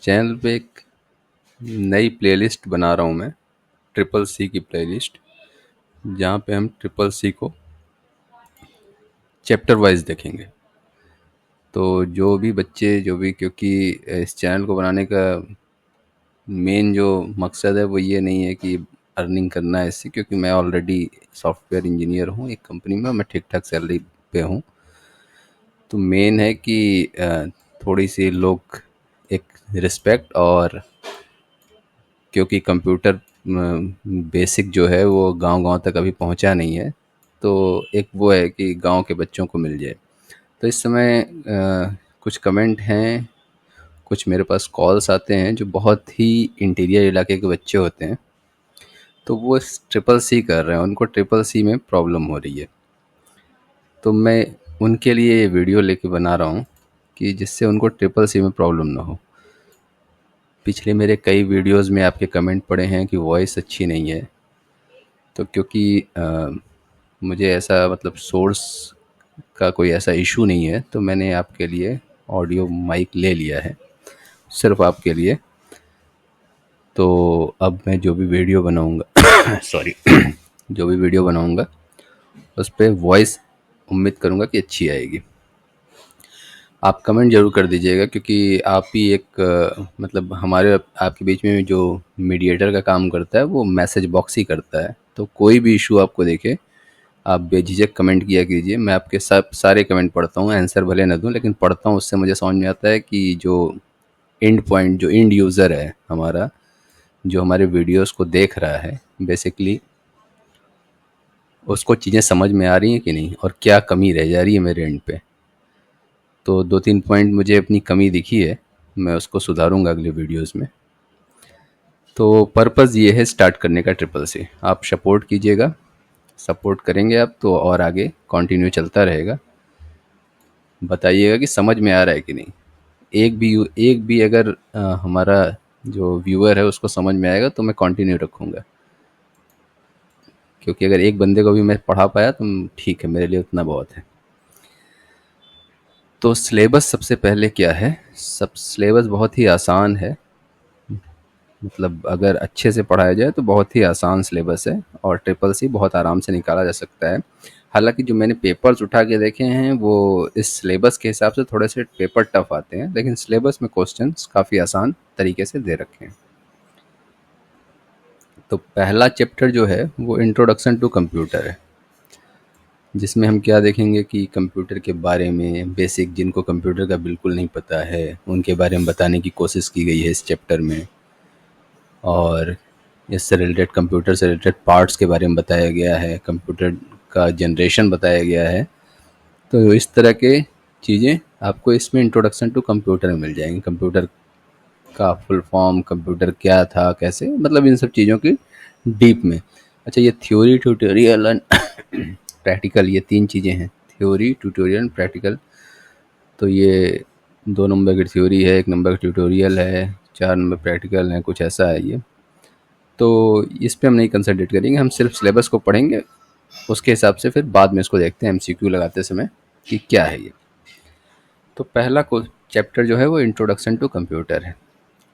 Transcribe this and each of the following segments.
Channel पे एक नई प्लेलिस्ट बना रहा हूँ मैं, ट्रिपल सी की प्लेलिस्ट, जहाँ पे हम ट्रिपल सी को चैप्टर वाइज देखेंगे। तो जो भी बच्चे जो भी, क्योंकि इस चैनल को बनाने का मेन जो मकसद है वो ये नहीं है कि अर्निंग करना है इससे, क्योंकि मैं ऑलरेडी सॉफ्टवेयर इंजीनियर हूँ एक कंपनी में, मैं ठीक ठाक सैलरी पे हूँ। तो मेन है कि थोड़ी सी लोग एक रिस्पेक्ट, और क्योंकि कंप्यूटर बेसिक जो है वो गांव-गांव तक अभी पहुंचा नहीं है, तो एक वो है कि गांव के बच्चों को मिल जाए। तो इस समय कुछ कमेंट हैं, कुछ मेरे पास कॉल्स आते हैं जो बहुत ही इंटीरियर इलाके के बच्चे होते हैं, तो वो ट्रिपल सी कर रहे हैं, उनको ट्रिपल सी में प्रॉब्लम हो रही है। तो मैं उनके लिए ये वीडियो लेके बना रहा हूँ कि जिससे उनको ट्रिपल सी में प्रॉब्लम ना हो। पिछले मेरे कई वीडियोस में आपके कमेंट पड़े हैं कि वॉइस अच्छी नहीं है, तो क्योंकि मुझे ऐसा मतलब सोर्स का कोई ऐसा इशू नहीं है, तो मैंने आपके लिए ऑडियो माइक ले लिया है, सिर्फ आपके लिए। तो अब मैं जो भी वीडियो बनाऊंगा सॉरी जो भी वीडियो बनाऊंगा उस पर वॉइस उम्मीद करूंगा कि अच्छी आएगी। आप कमेंट ज़रूर कर दीजिएगा, क्योंकि आप ही एक मतलब हमारे आपके बीच में जो मीडिएटर का काम करता है वो मैसेज बॉक्स ही करता है। तो कोई भी इशू आपको दिखे, आप बेझिझक कमेंट किया कीजिए। मैं आपके सब सारे कमेंट पढ़ता हूँ, आंसर भले ना दूँ लेकिन पढ़ता हूँ। उससे मुझे समझ में आता है कि जो एंड पॉइंट, जो एंड यूज़र है हमारा, जो हमारे वीडियोस को देख रहा है, बेसिकली उसको चीज़ें समझ में आ रही हैं कि नहीं, और क्या कमी रह जा रही है मेरे एंड पे। तो 2-3 पॉइंट मुझे अपनी कमी दिखी है, मैं उसको सुधारूंगा अगले वीडियोस में। तो पर्पज़ ये है स्टार्ट करने का ट्रिपल सी। आप सपोर्ट कीजिएगा, सपोर्ट करेंगे आप तो और आगे कंटिन्यू चलता रहेगा। बताइएगा कि समझ में आ रहा है कि नहीं। एक भी अगर हमारा जो व्यूअर है उसको समझ में आएगा तो मैं कंटिन्यू रखूँगा, क्योंकि अगर एक बंदे को भी मैं पढ़ा पाया तो ठीक है, मेरे लिए उतना बहुत है। तो सिलेबस सबसे पहले क्या है, सब सिलेबस बहुत ही आसान है। मतलब अगर अच्छे से पढ़ाया जाए तो बहुत ही आसान सिलेबस है, और ट्रिपल सी बहुत आराम से निकाला जा सकता है। हालांकि जो मैंने पेपर्स उठा के देखे हैं वो इस सिलेबस के हिसाब से थोड़े से पेपर टफ आते हैं, लेकिन सिलेबस में क्वेश्चंस काफ़ी आसान तरीके से दे रखे हैं। तो पहला चैप्टर जो है वो इंट्रोडक्शन टू कंप्यूटर है, जिसमें हम क्या देखेंगे कि कंप्यूटर के बारे में बेसिक, जिनको कंप्यूटर का बिल्कुल नहीं पता है उनके बारे में बताने की कोशिश की गई है इस चैप्टर में। और इससे रिलेटेड, कंप्यूटर से रिलेटेड पार्ट्स के बारे में बताया गया है, कंप्यूटर का जनरेशन बताया गया है। तो इस तरह के चीज़ें आपको इसमें इंट्रोडक्शन टू कंप्यूटर में मिल जाएंगी। कंप्यूटर का फुल फॉर्म, कंप्यूटर क्या था, कैसे, मतलब इन सब चीज़ों की डीप में। अच्छा, ये थ्योरी, ट्यूटोरियल एंड प्रैक्टिकल, ये 3 चीज़ें हैं, थ्योरी, ट्यूटोरियल, प्रैक्टिकल। तो ये 2 नंबर की थ्योरी है, 1 नंबर का ट्यूटोरियल है, 4 नंबर प्रैक्टिकल है, कुछ ऐसा है ये। तो इस पे हम नहीं कंसंट्रेट करेंगे, हम सिर्फ सिलेबस को पढ़ेंगे, उसके हिसाब से फिर बाद में इसको देखते हैं एमसीक्यू लगाते समय कि क्या है ये। तो पहला को चैप्टर जो है वो इंट्रोडक्शन टू कंप्यूटर है।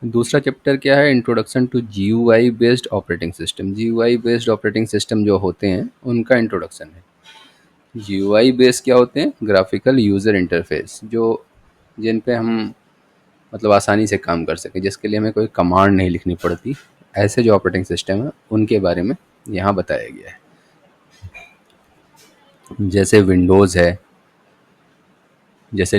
दूसरा चैप्टर क्या है, introduction to GUI based operating system. GUI based operating system जो होते हैं उनका इंट्रोडक्शन है। जीयूआई बेस्ड क्या होते हैं, ग्राफिकल यूज़र इंटरफेस, जो जिन पे हम मतलब आसानी से काम कर सकें, जिसके लिए हमें कोई कमांड नहीं लिखनी पड़ती, ऐसे जो ऑपरेटिंग सिस्टम है उनके बारे में यहाँ बताया गया है। जैसे विंडोज़ है, जैसे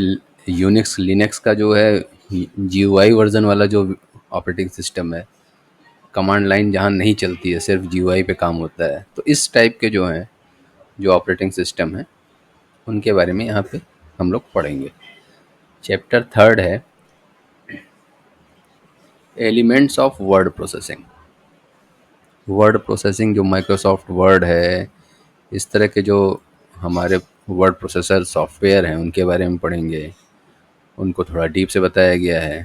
यूनिक्स लिनक्स का जो है जीयूआई वर्जन वाला जो ऑपरेटिंग सिस्टम है, कमांड लाइन जहाँ नहीं चलती है, सिर्फ जीयूआई पे काम होता है। तो इस टाइप के जो हैं, जो ऑपरेटिंग सिस्टम है, उनके बारे में यहाँ पे हम लोग पढ़ेंगे। चैप्टर थर्ड है elements of word processing. Word processing, जो माइक्रोसॉफ्ट वर्ड है, इस तरह के जो हमारे वर्ड प्रोसेसर सॉफ्टवेयर हैं उनके बारे में पढ़ेंगे, उनको थोड़ा डीप से बताया गया है।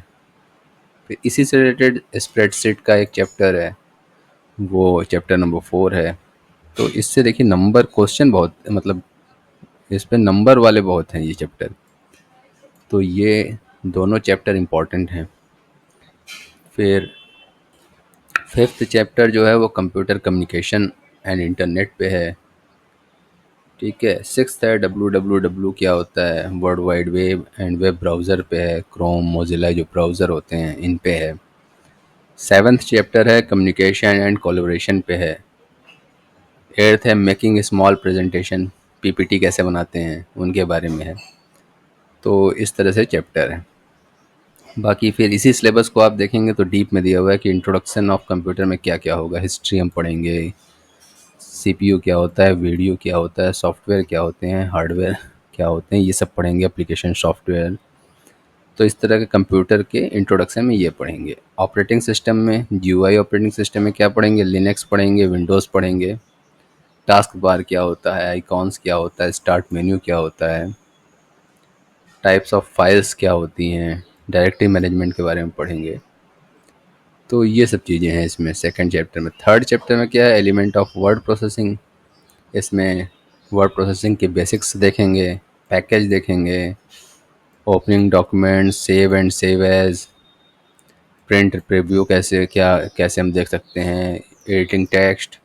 फिर इसी से रिलेटेड स्प्रेडशीट का एक चैप्टर है, वो चैप्टर नंबर 4 है। तो इससे देखिए नंबर क्वेश्चन बहुत, मतलब इस पे नंबर वाले बहुत हैं ये चैप्टर। तो ये दोनों चैप्टर इम्पॉर्टेंट हैं। फिर फिफ्थ चैप्टर जो है वो कंप्यूटर कम्युनिकेशन एंड इंटरनेट पे है। ठीक है। सिक्स्थ है डब्ल्यू डब्ल्यू डब्ल्यू क्या होता है, world wide web and web browser पे है, क्रोम मोजिला जो ब्राउज़र होते हैं इन पे है। सेवन्थ चैप्टर है कम्युनिकेशन एंड कोलैबोरेशन पे है। एट्थ है मेकिंग स्मॉल प्रेजेंटेशन, पीपीटी कैसे बनाते हैं उनके बारे में है। तो इस तरह से चैप्टर है। बाकी फिर इसी सिलेबस को आप देखेंगे तो डीप में दिया हुआ है कि इंट्रोडक्शन ऑफ कंप्यूटर में क्या क्या होगा, हिस्ट्री हम पढ़ेंगे, सीपीयू क्या होता है, वीडियो क्या होता है, सॉफ्टवेयर क्या होते हैं, हार्डवेयर क्या होते हैं, ये सब पढ़ेंगे, एप्लीकेशन सॉफ्टवेयर। तो इस तरह के कंप्यूटर के इंट्रोडक्शन में ये पढ़ेंगे। ऑपरेटिंग सिस्टम में जीयूआई ऑपरेटिंग सिस्टम में क्या पढ़ेंगे, लिनक्स पढ़ेंगे, विंडोज़ पढ़ेंगे। टास्क बार क्या होता है, आइकॉन्स क्या होता है, स्टार्ट मेन्यू क्या होता है, टाइप्स ऑफ फाइल्स क्या होती हैं, डायरेक्टरी मैनेजमेंट के बारे में पढ़ेंगे। तो ये सब चीज़ें हैं इसमें सेकंड चैप्टर में। थर्ड चैप्टर में क्या है, एलिमेंट ऑफ वर्ड प्रोसेसिंग। इसमें वर्ड प्रोसेसिंग के बेसिक्स देखेंगे, पैकेज देखेंगे, opening document, save and save as, print preview कैसे हम देख सकते हैं, editing text,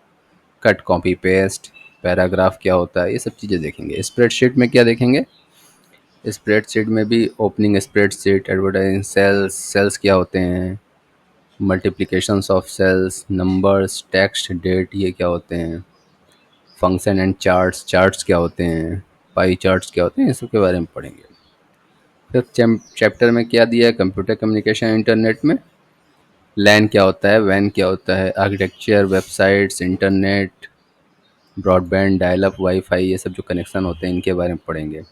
cut copy paste, paragraph क्या होता है, ये सब चीज़ें देखेंगे। स्प्रेडशीट में क्या देखेंगे, स्प्रेडशीट में भी opening spreadsheet, advertising cells, cells क्या होते हैं, multiplications of cells, numbers, text, date, ये क्या होते हैं, फंक्शन एंड चार्ट्स, चार्ट्स क्या होते हैं, पाई चार्ट्स क्या होते हैं, इस सब के बारे में पढ़ेंगे। फिर चैप्टर में क्या दिया है, कंप्यूटर कम्युनिकेशन इंटरनेट में लैन क्या होता है, वैन क्या होता है, architecture, websites, internet, broadband, dial up, wifi, ये सब जो कनेक्शन होते हैं इनके बारे में पढ़ेंगे।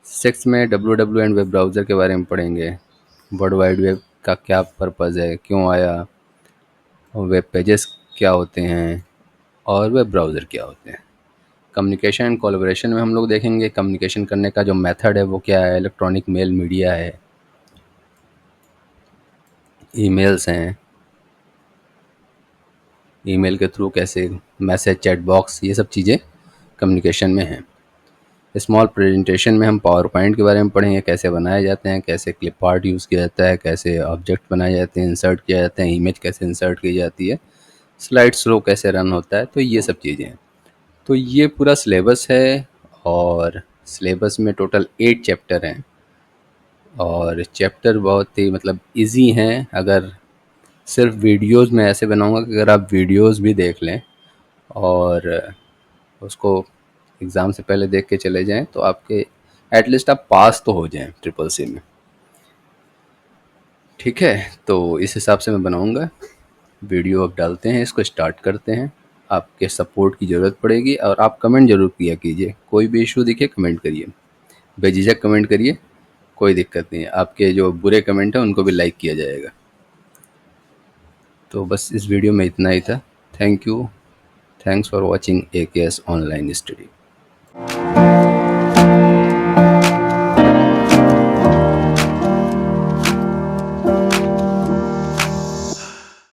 सिक्स में W W and web browser के बारे में पढ़ेंगे, वर्ल्ड वाइड वेब का क्या पर्पज़ है, क्यों आया, वेब पेजेस क्या होते हैं, और वेब ब्राउज़र क्या होते हैं। कम्युनिकेशन एंड कोलैबोरेशन में हम लोग देखेंगे कम्युनिकेशन करने का जो मेथड है वो क्या है, इलेक्ट्रॉनिक मेल मीडिया है, ईमेल्स हैं, ईमेल के थ्रू कैसे मैसेज, चैट बॉक्स, ये सब चीज़ें कम्युनिकेशन में हैं। स्मॉल प्रेजेंटेशन में हम पावर पॉइंट के बारे में पढ़ेंगे, कैसे बनाए जाते हैं, कैसे क्लिप आर्ट यूज़ किया जाता है, कैसे ऑब्जेक्ट बनाए जाते हैं, इंसर्ट किया जाता है, इमेज कैसे इंसर्ट की जाती है, स्लाइड स्लो कैसे रन होता है। तो ये सब चीज़ें हैं। तो ये पूरा सिलेबस है और सिलेबस में टोटल 8 चैप्टर हैं और चैप्टर बहुत ही मतलब इजी हैं। अगर सिर्फ वीडियोस में ऐसे बनाऊंगा कि अगर आप वीडियोस भी देख लें और उसको एग्ज़ाम से पहले देख के चले जाएं तो आपके एटलीस्ट आप पास तो हो जाएं ट्रिपल सी में। ठीक है, तो इस हिसाब से मैं बनाऊंगा वीडियो। अब डालते हैं, इसको स्टार्ट करते हैं। आपके सपोर्ट की ज़रूरत पड़ेगी और आप कमेंट ज़रूर किया कीजिए, कोई भी इशू दिखे कमेंट करिए, बेझिझक कमेंट करिए, कोई दिक्कत नहीं है। आपके जो बुरे कमेंट हैं उनको भी लाइक किया जाएगा। तो बस इस वीडियो में इतना ही था। Thank you, thanks for watching AKS online study.